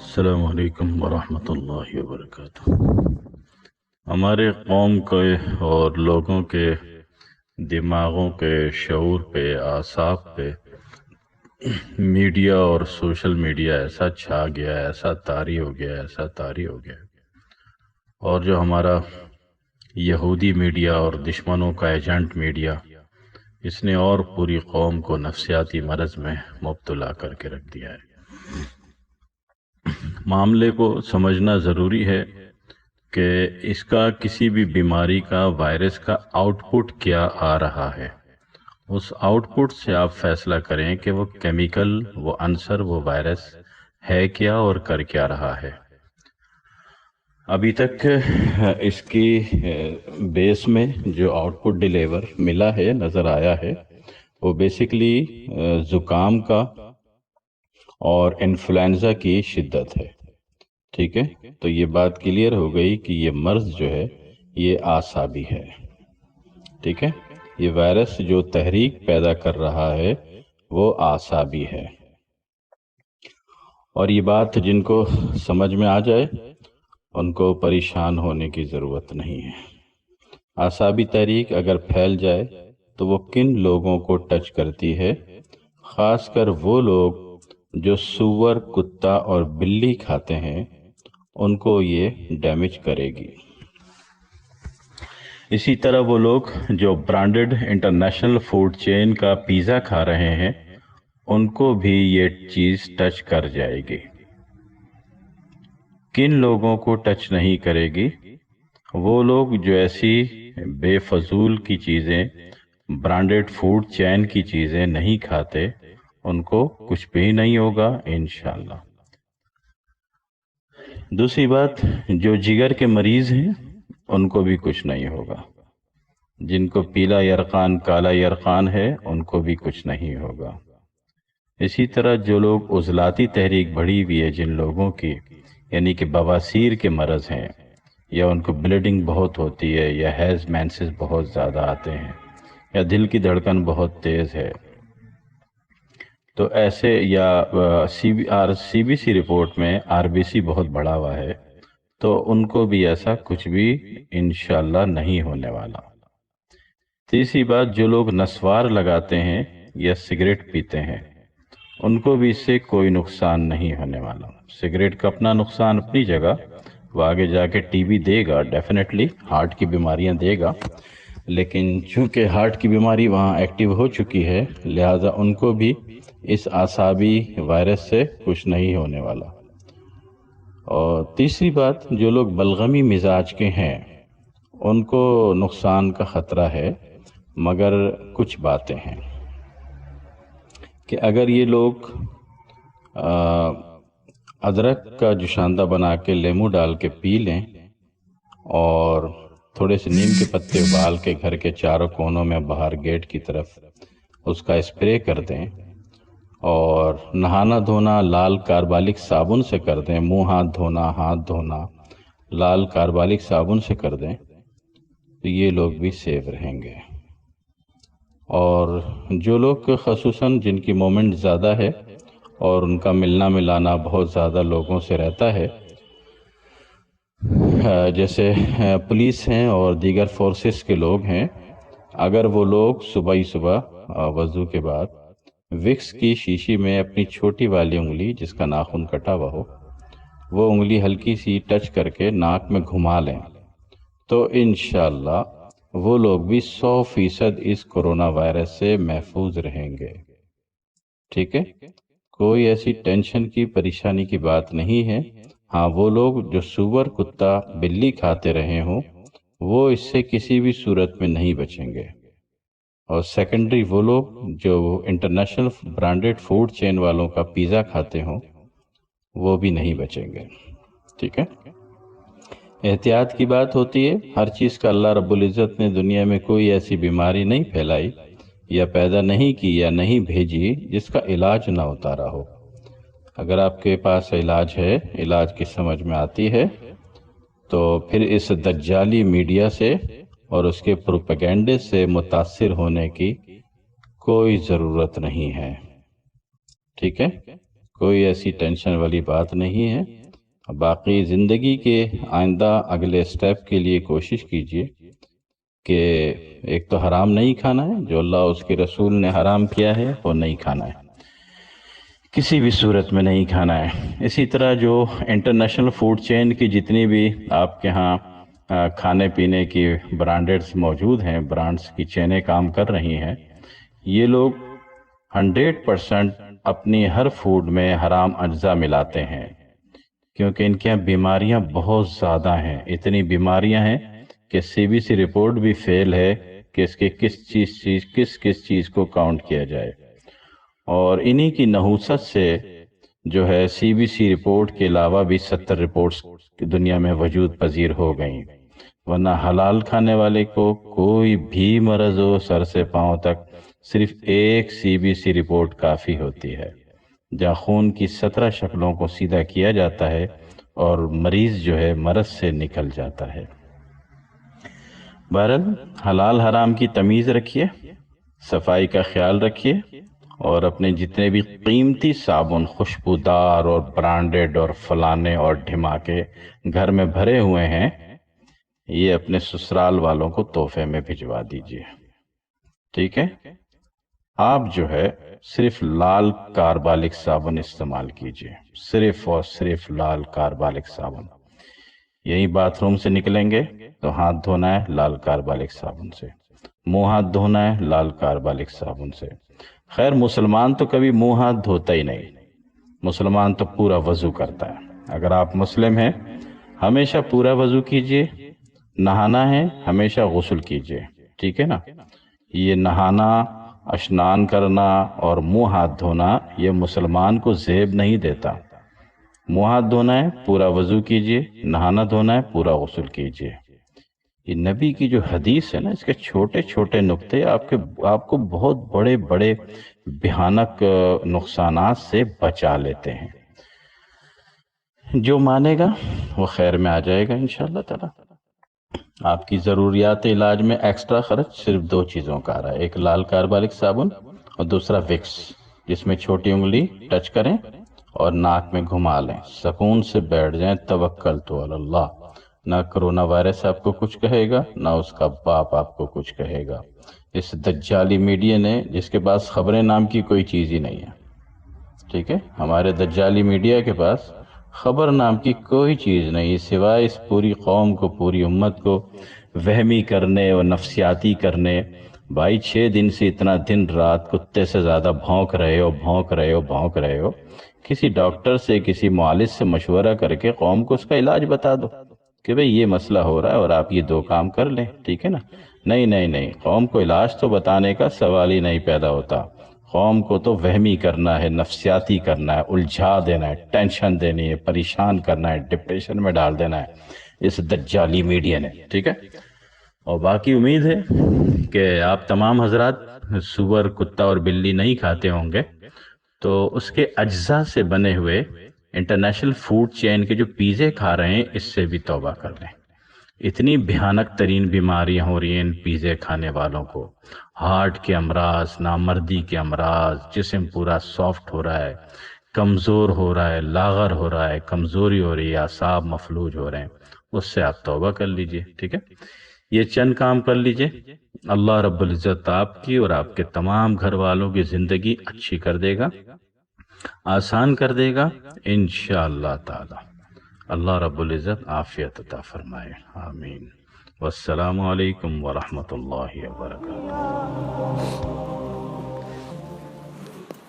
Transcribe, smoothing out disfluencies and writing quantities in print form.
السلام علیکم ورحمۃ اللہ وبرکاتہ۔ ہمارے قوم کے اور لوگوں کے دماغوں کے شعور پہ، اعصاب پہ میڈیا اور سوشل میڈیا ایسا چھا گیا، ایسا طاری ہو گیا، ایسا طاری ہو گیا، اور جو ہمارا یہودی میڈیا اور دشمنوں کا ایجنٹ میڈیا، اس نے اور پوری قوم کو نفسیاتی مرض میں مبتلا کر کے رکھ دیا ہے۔ معاملے کو سمجھنا ضروری ہے کہ اس کا کسی بھی بیماری کا، وائرس کا آؤٹ پٹ کیا آ رہا ہے۔ اس آؤٹ پٹ سے آپ فیصلہ کریں کہ وہ کیمیکل، وہ عنصر، وہ وائرس ہے کیا اور کر کیا رہا ہے۔ ابھی تک اس کی بیس میں جو آؤٹ پٹ ڈیلیور ملا ہے، نظر آیا ہے، وہ بیسیکلی زکام کا اور انفلوئنزا کی شدت ہے۔ ٹھیک ہے، تو یہ بات کلیئر ہو گئی کہ یہ مرض جو ہے یہ اعصابی ہے۔ ٹھیک ہے، یہ وائرس جو تحریک پیدا کر رہا ہے وہ اعصابی ہے، اور یہ بات جن کو سمجھ میں آ جائے ان کو پریشان ہونے کی ضرورت نہیں ہے۔ اعصابی تحریک اگر پھیل جائے تو وہ کن لوگوں کو ٹچ کرتی ہے؟ خاص کر وہ لوگ جو سور، کتا اور بلی کھاتے ہیں، ان کو یہ ڈیمیج کرے گی۔ اسی طرح وہ لوگ جو برانڈڈ انٹرنیشنل فوڈ چین کا پیزا کھا رہے ہیں، ان کو بھی یہ چیز ٹچ کر جائے گی۔ کن لوگوں کو ٹچ نہیں کرے گی؟ وہ لوگ جو ایسی بے فضول کی چیزیں، برانڈڈ فوڈ چین کی چیزیں نہیں کھاتے، ان کو کچھ بھی نہیں ہوگا انشاءاللہ۔ دوسری بات، جو جگر کے مریض ہیں ان کو بھی کچھ نہیں ہوگا۔ جن کو پیلا یرقان، کالا یرقان ہے، ان کو بھی کچھ نہیں ہوگا۔ اسی طرح جو لوگ عضلاتی تحریک بڑھی ہوئی ہے جن لوگوں کی، یعنی کہ بواسیر کے مرض ہیں، یا ان کو بلیڈنگ بہت ہوتی ہے، یا ہیز مینسز بہت زیادہ آتے ہیں، یا دل کی دھڑکن بہت تیز ہے، تو ایسے، یا سی بی سی رپورٹ میں آر بی سی بہت بڑا ہوا ہے، تو ان کو بھی ایسا کچھ بھی انشاءاللہ نہیں ہونے والا۔ تیسری بات، جو لوگ نسوار لگاتے ہیں یا سگریٹ پیتے ہیں، ان کو بھی اس سے کوئی نقصان نہیں ہونے والا۔ سگریٹ کا اپنا نقصان اپنی جگہ، وہ آگے جا کے ٹی بی دے گا، ڈیفینیٹلی ہارٹ کی بیماریاں دے گا، لیکن چونکہ ہارٹ کی بیماری وہاں ایکٹیو ہو چکی ہے، لہذا ان کو بھی اس اعصابی وائرس سے کچھ نہیں ہونے والا۔ اور تیسری بات، جو لوگ بلغمی مزاج کے ہیں ان کو نقصان کا خطرہ ہے، مگر کچھ باتیں ہیں کہ اگر یہ لوگ ادرک کا جوشاندہ بنا کے لیمو ڈال کے پی لیں، اور تھوڑے سے نیم کے پتے ابال کے گھر کے چاروں کونوں میں باہر گیٹ کی طرف اس کا اسپرے کر دیں، اور نہانا دھونا لال کاربالک صابن سے کر دیں، منہ ہاتھ دھونا لال کاربالک صابن سے کر دیں، تو یہ لوگ بھی سیف رہیں گے۔ اور جو لوگ خصوصاً جن کی مومنٹ زیادہ ہے اور ان کا ملنا ملانا بہت زیادہ لوگوں سے رہتا ہے، جیسے پولیس ہیں اور دیگر فورسز کے لوگ ہیں، اگر وہ لوگ صبح ہی صبح وضو کے بعد وکس کی شیشی میں اپنی چھوٹی والی انگلی، جس کا ناخن کٹا ہوا ہو، وہ انگلی ہلکی سی ٹچ کر کے ناک میں گھما لیں، تو انشاءاللہ وہ لوگ بھی 100% اس کرونا وائرس سے محفوظ رہیں گے۔ ٹھیک ہے، کوئی ایسی ٹینشن کی، پریشانی کی بات نہیں ہے۔ ہاں، وہ لوگ جو سور، کتا، بلی کھاتے رہے ہوں، وہ اس سے کسی بھی صورت میں نہیں بچیں گے۔ اور سیکنڈری، وہ لوگ جو انٹرنیشنل برانڈڈ فوڈ چین والوں کا پیزا کھاتے ہوں، وہ بھی نہیں بچیں گے۔ ٹھیک ہے، احتیاط کی بات ہوتی ہے۔ ہر چیز کا اللہ رب العزت نے دنیا میں کوئی ایسی بیماری نہیں پھیلائی یا پیدا نہیں کی یا نہیں بھیجی جس کا علاج نہ اتارا ہو۔ اگر آپ کے پاس علاج ہے، علاج کی سمجھ میں آتی ہے، تو پھر اس دجالی میڈیا سے اور اس کے پروپیگنڈے سے متاثر ہونے کی کوئی ضرورت نہیں ہے۔ ٹھیک ہے، کوئی ایسی ٹینشن والی بات نہیں ہے۔ باقی زندگی کے آئندہ اگلے سٹیپ کے لیے کوشش کیجیے کہ ایک تو حرام نہیں کھانا ہے، جو اللہ اس کے رسول نے حرام کیا ہے وہ نہیں کھانا ہے، کسی بھی صورت میں نہیں کھانا ہے۔ اسی طرح جو انٹرنیشنل فوڈ چین کی جتنی بھی آپ کے ہاں کھانے پینے کی برانڈڈز موجود ہیں، برانڈز کی چینیں کام کر رہی ہیں، یہ لوگ 100% اپنی ہر فوڈ میں حرام اجزاء ملاتے ہیں، کیونکہ ان کے یہاں بیماریاں بہت زیادہ ہیں۔ اتنی بیماریاں ہیں کہ سی بی سی رپورٹ بھی فیل ہے کہ اس کے کس چیز کو کاؤنٹ کیا جائے، اور انہی کی نحوست سے جو ہے سی بی سی رپورٹ کے علاوہ بھی 70 رپورٹس دنیا میں وجود پذیر ہو گئیں، ورنہ حلال کھانے والے کو کوئی بھی مرض ہو سر سے پاؤں تک صرف ایک سی بی سی رپورٹ کافی ہوتی ہے، جہاں خون کی 17 شکلوں کو سیدھا کیا جاتا ہے اور مریض جو ہے مرض سے نکل جاتا ہے۔ بہرحال حلال حرام کی تمیز رکھیے، صفائی کا خیال رکھیے، اور اپنے جتنے بھی قیمتی صابن خوشبودار اور برانڈڈ اور فلانے اور ڈھماکے گھر میں بھرے ہوئے ہیں، یہ اپنے سسرال والوں کو تحفے میں بھجوا دیجیے، ٹھیک ہے؟ آپ جو ہے صرف لال کاربالک صابن استعمال کیجیے، صرف اور صرف لال کاربالک صابن۔ یہی باتھ روم سے نکلیں گے تو ہاتھ دھونا ہے لال کاربالک صابن سے، منہ ہاتھ دھونا ہے لال کاربالک صابن سے۔ خیر مسلمان تو کبھی منہ ہاتھ دھوتا ہی نہیں، مسلمان تو پورا وضو کرتا ہے۔ اگر آپ مسلم ہیں ہمیشہ پورا وضو کیجئے، نہانا ہے ہمیشہ غسل کیجئے، ٹھیک ہے نا؟ یہ نہانا، اشنان کرنا اور منہ ہاتھ دھونا یہ مسلمان کو زیب نہیں دیتا۔ منہ ہاتھ دھونا ہے پورا وضو کیجئے، نہانا دھونا ہے پورا غسل کیجئے۔ یہ نبی کی جو حدیث ہے نا، اس کے چھوٹے چھوٹے نقطے آپ کو بہت بڑے بڑے بھیانک نقصانات سے بچا لیتے ہیں۔ جو مانے گا وہ خیر میں آ جائے گا انشاءاللہ تعالی۔ آپ کی ضروریات علاج میں ایکسٹرا خرچ صرف 2 چیزوں کا آ رہا ہے، ایک لال کاربالک صابن اور دوسرا وکس، جس میں چھوٹی انگلی ٹچ کریں اور ناک میں گھما لیں، سکون سے بیٹھ جائیں، توکلت علی اللہ۔ نہ کرونا وائرس آپ کو کچھ کہے گا، نہ اس کا باپ آپ کو کچھ کہے گا۔ اس دجالی میڈیا نے، جس کے پاس خبریں نام کی کوئی چیز ہی نہیں ہے، ٹھیک ہے، ہمارے دجالی میڈیا کے پاس خبر نام کی کوئی چیز نہیں سوائے اس پوری قوم کو، پوری امت کو وہمی کرنے اور نفسیاتی کرنے۔ بھائی 6 دن سے اتنا دن رات کتے سے زیادہ بھونک رہے ہو، کسی ڈاکٹر سے، کسی معالج سے مشورہ کر کے قوم کو اس کا علاج بتا دو کہ بھئی یہ مسئلہ ہو رہا ہے اور آپ یہ 2 کام کر لیں، ٹھیک ہے نا؟ نہیں، قوم کو علاج تو بتانے کا سوال ہی نہیں پیدا ہوتا، قوم کو تو وہمی کرنا ہے، نفسیاتی کرنا ہے، الجھا دینا ہے، ٹینشن دینی ہے، پریشان کرنا ہے، ڈپریشن میں ڈال دینا ہے اس دجالی میڈیا نے، ٹھیک ہے؟ اور باقی امید ہے کہ آپ تمام حضرات سور، کتا اور بلی نہیں کھاتے ہوں گے، تو اس کے اجزاء سے بنے ہوئے انٹرنیشنل فوڈ چین کے جو پیزے کھا رہے ہیں اس سے بھی توبہ کر لیں۔ اتنی بھیانک ترین بیماریاں ہو رہی ہیں ان پیزے کھانے والوں کو، ہارٹ کے امراض، نامردی کے امراض، جسم پورا سافٹ ہو رہا ہے، کمزور ہو رہا ہے، لاغر ہو رہا ہے، کمزوری ہو رہی ہے، اعصاب مفلوج ہو رہے ہیں، اس سے آپ توبہ کر لیجئے، ٹھیک ہے؟ یہ چند کام کر لیجئے، اللہ رب العزت آپ کی اور آپ کے تمام گھر والوں کی زندگی اچھی کر دے گا، آسان کر دے گا انشاءاللہ تعالی۔ اللہ رب العزت عافیت عطا فرمائے، آمین۔ والسلام علیکم ورحمۃ اللہ وبرکاتہ۔